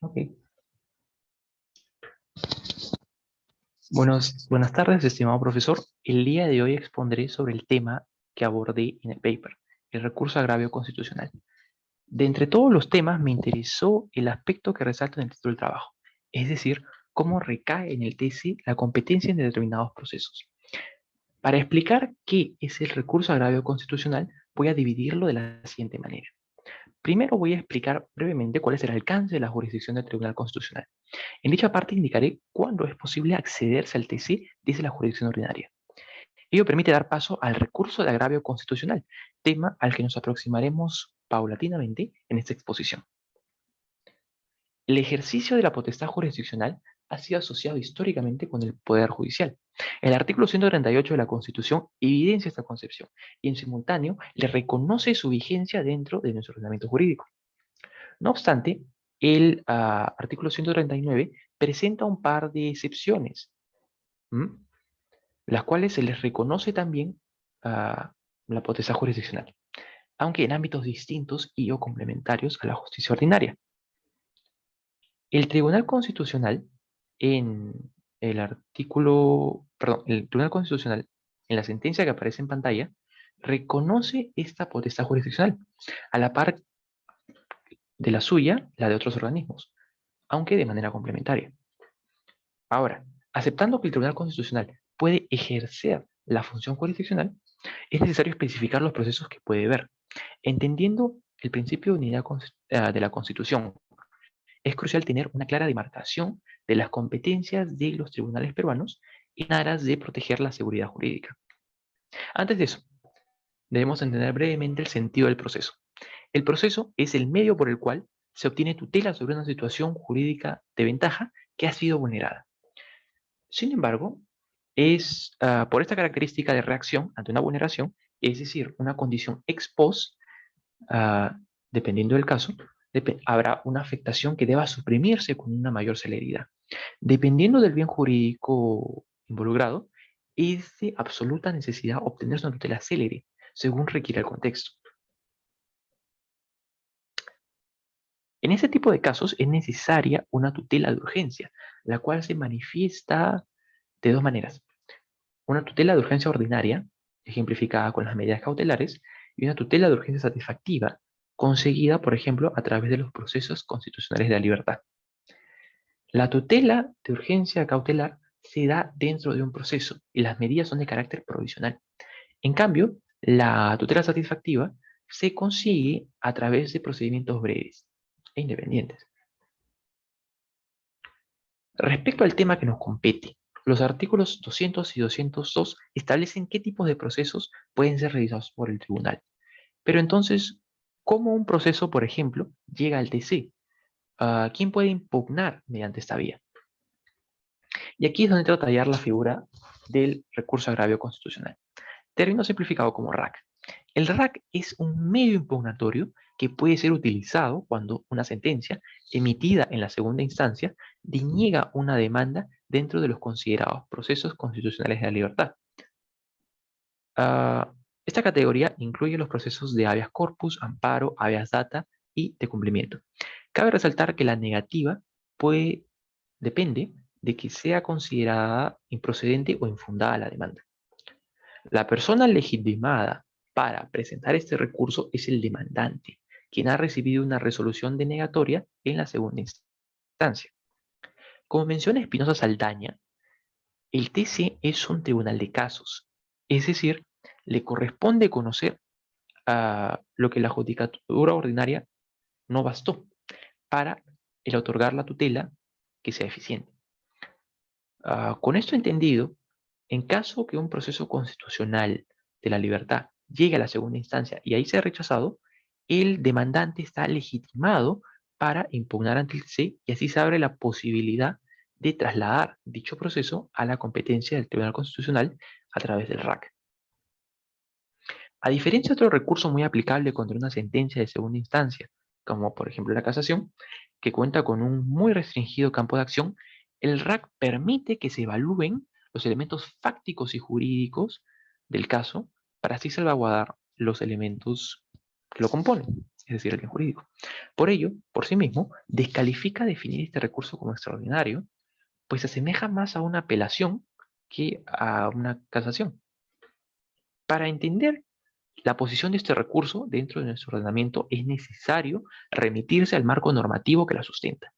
Ok. Buenas tardes, estimado profesor. El día de hoy expondré sobre el tema que abordé en el paper, el recurso a agravio constitucional. De entre todos los temas, me interesó el aspecto que resalta en el título del trabajo, es decir, cómo recae en el TC la competencia en determinados procesos. Para explicar qué es el recurso a agravio constitucional, voy a dividirlo de la siguiente manera. Primero voy a explicar brevemente cuál es el alcance de la jurisdicción del Tribunal Constitucional. En dicha parte indicaré cuándo es posible accederse al TC desde la jurisdicción ordinaria. Ello permite dar paso al recurso de agravio constitucional, tema al que nos aproximaremos paulatinamente en esta exposición. El ejercicio de la potestad jurisdiccional ha sido asociado históricamente con el Poder Judicial. El artículo 138 de la Constitución evidencia esta concepción y en simultáneo le reconoce su vigencia dentro de nuestro ordenamiento jurídico. No obstante, el artículo 139 presenta un par de excepciones, las cuales se les reconoce también la potestad jurisdiccional, aunque en ámbitos distintos y o complementarios a la justicia ordinaria. El Tribunal Constitucional en el Tribunal Constitucional en la sentencia que aparece en pantalla reconoce esta potestad jurisdiccional, a la par de la suya, la de otros organismos, aunque de manera complementaria. Ahora, aceptando que el Tribunal Constitucional puede ejercer la función jurisdiccional, es necesario especificar los procesos que puede ver. Entendiendo el principio de unidad de la Constitución, es crucial tener una clara demarcación de las competencias de los tribunales peruanos en aras de proteger la seguridad jurídica. Antes de eso, debemos entender brevemente el sentido del proceso. El proceso es el medio por el cual se obtiene tutela sobre una situación jurídica de ventaja que ha sido vulnerada. Sin embargo, es por esta característica de reacción ante una vulneración, es decir, una condición ex post, ah, dependiendo del caso, habrá una afectación que deba suprimirse con una mayor celeridad. Dependiendo del bien jurídico involucrado, es de absoluta necesidad obtener una tutela célere, según requiere el contexto. En este tipo de casos es necesaria una tutela de urgencia, la cual se manifiesta de dos maneras. Una tutela de urgencia ordinaria, ejemplificada con las medidas cautelares, y una tutela de urgencia satisfactiva, conseguida, por ejemplo, a través de los procesos constitucionales de la libertad. La tutela de urgencia cautelar se da dentro de un proceso y las medidas son de carácter provisional. En cambio, la tutela satisfactiva se consigue a través de procedimientos breves e independientes. Respecto al tema que nos compete, los artículos 200 y 202 establecen qué tipos de procesos pueden ser revisados por el tribunal. Pero entonces, ¿cómo un proceso, por ejemplo, llega al TC? ¿Quién puede impugnar mediante esta vía? Y aquí es donde entra a tallar la figura del recurso a agravio constitucional, término simplificado como RAC. El RAC es un medio impugnatorio que puede ser utilizado cuando una sentencia emitida en la segunda instancia deniega una demanda dentro de los considerados procesos constitucionales de la libertad. Esta categoría incluye los procesos de habeas corpus, amparo, habeas data y de cumplimiento. Cabe resaltar que la negativa depende de que sea considerada improcedente o infundada la demanda. La persona legitimada para presentar este recurso es el demandante, quien ha recibido una resolución denegatoria en la segunda instancia. Como menciona Espinosa Saldaña, el TC es un tribunal de casos, es decir, le corresponde conocer lo que la judicatura ordinaria no bastó para el otorgar la tutela que sea eficiente. Con esto entendido, en caso que un proceso constitucional de la libertad llegue a la segunda instancia y ahí sea rechazado, el demandante está legitimado para impugnar ante el TC y así se abre la posibilidad de trasladar dicho proceso a la competencia del Tribunal Constitucional a través del RAC. A diferencia de otro recurso muy aplicable contra una sentencia de segunda instancia, como por ejemplo la casación, que cuenta con un muy restringido campo de acción, el RAC permite que se evalúen los elementos fácticos y jurídicos del caso para así salvaguardar los elementos que lo componen. es decir, el bien jurídico. Por ello, por sí mismo, descalifica definir este recurso como extraordinario, pues se asemeja más a una apelación que a una casación. Para entender la posición de este recurso dentro de nuestro ordenamiento es necesario remitirse al marco normativo que la sustenta.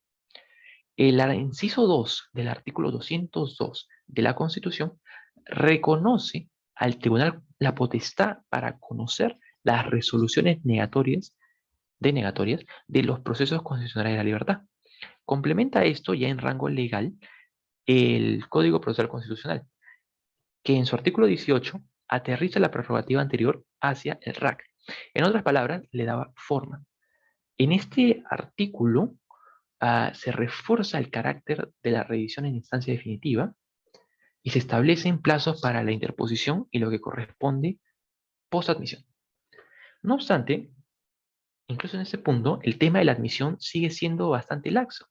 El inciso 2 del artículo 202 de la Constitución reconoce al tribunal la potestad para conocer las resoluciones denegatorias de los procesos constitucionales de la libertad. Complementa esto ya en rango legal el Código Procesal Constitucional, que en su artículo 18 aterriza la prerrogativa anterior hacia el RAC. En otras palabras, le daba forma. En este artículo se refuerza el carácter de la revisión en instancia definitiva y se establecen plazos para la interposición y lo que corresponde post-admisión. No obstante, incluso en este punto, el tema de la admisión sigue siendo bastante laxo.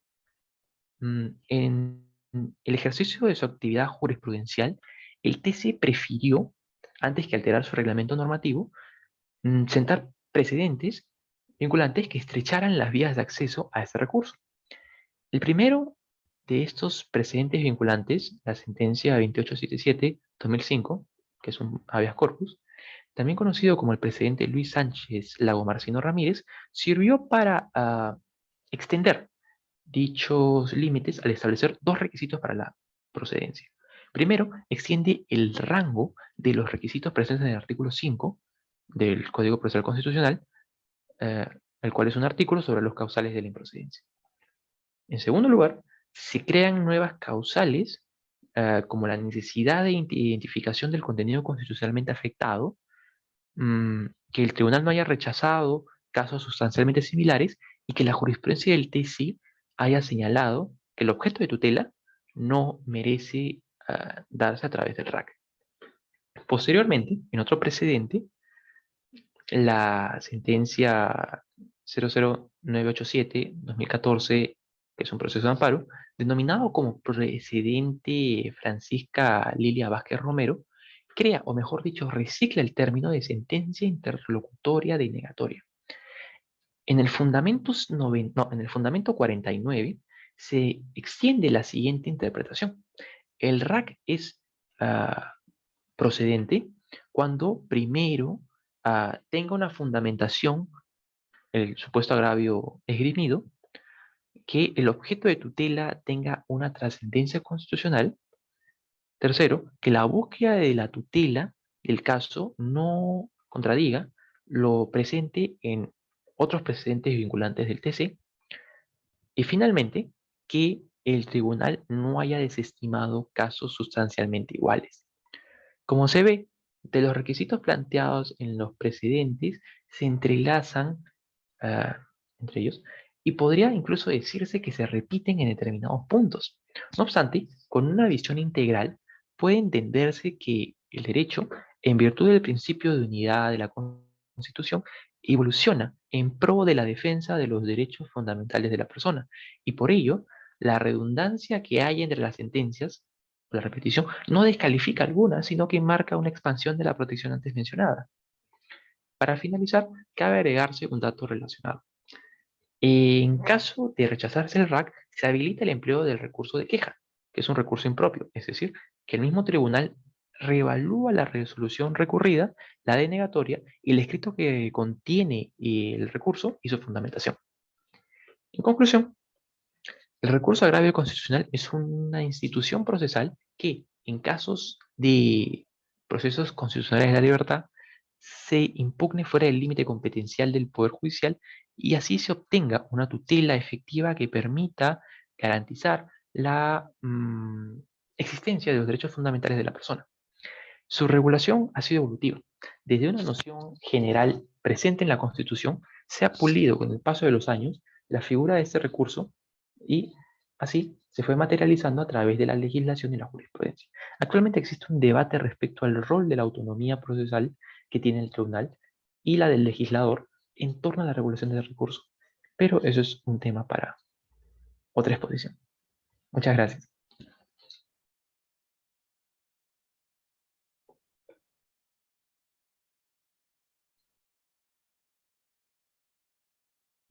En el ejercicio de su actividad jurisprudencial, el TC prefirió, antes que alterar su reglamento normativo, sentar precedentes vinculantes que estrecharan las vías de acceso a este recurso. El primero de estos precedentes vinculantes, la sentencia 2877-2005, que es un habeas corpus, también conocido como el precedente Luis Sánchez Lagomarsino Ramírez, sirvió para extender dichos límites al establecer dos requisitos para la procedencia. Primero, extiende el rango de los requisitos presentes en el artículo 5 del Código Procesal Constitucional, eh, el cual es un artículo sobre los causales de la improcedencia. En segundo lugar, se crean nuevas causales, como la necesidad de identificación del contenido constitucionalmente afectado, que el tribunal no haya rechazado casos sustancialmente similares y que la jurisprudencia del TC haya señalado que el objeto de tutela no merece darse a través del RAC. Posteriormente, en otro precedente, la sentencia 00987-2014, que es un proceso de amparo, denominado como precedente Francisca Lilia Vázquez Romero, crea, o mejor dicho, recicla el término de sentencia interlocutoria denegatoria. En el fundamento, en el fundamento 49 se extiende la siguiente interpretación. El RAC es procedente cuando primero tenga una fundamentación, el supuesto agravio esgrimido, que el objeto de tutela tenga una trascendencia constitucional. Tercero, que la búsqueda de la tutela del caso no contradiga lo presente en otros precedentes vinculantes del TC. Y finalmente, que el tribunal no haya desestimado casos sustancialmente iguales. Como se ve, de los requisitos planteados en los precedentes se entrelazan entre ellos y podría incluso decirse que se repiten en determinados puntos. No obstante, con una visión integral puede entenderse que el derecho, en virtud del principio de unidad de la Constitución, evoluciona en pro de la defensa de los derechos fundamentales de la persona y por ello la redundancia que hay entre las sentencias, la repetición, no descalifica alguna, sino que marca una expansión de la protección antes mencionada. Para finalizar, cabe agregarse un dato relacionado. En caso de rechazarse el RAC, se habilita el empleo del recurso de queja, que es un recurso impropio, es decir, que el mismo tribunal reevalúa la resolución recurrida, la denegatoria y el escrito que contiene el recurso y su fundamentación. En conclusión, el recurso agravio constitucional es una institución procesal que, en casos de procesos constitucionales de la libertad, se impugne fuera del límite competencial del Poder Judicial y así se obtenga una tutela efectiva que permita garantizar la existencia de los derechos fundamentales de la persona. Su regulación ha sido evolutiva. Desde una noción general presente en la Constitución, se ha pulido con el paso de los años la figura de este recurso y así se fue materializando a través de la legislación y la jurisprudencia. Actualmente existe un debate respecto al rol de la autonomía procesal que tiene el tribunal y la del legislador en torno a la regulación del recurso. Pero eso es un tema para otra exposición. Muchas gracias.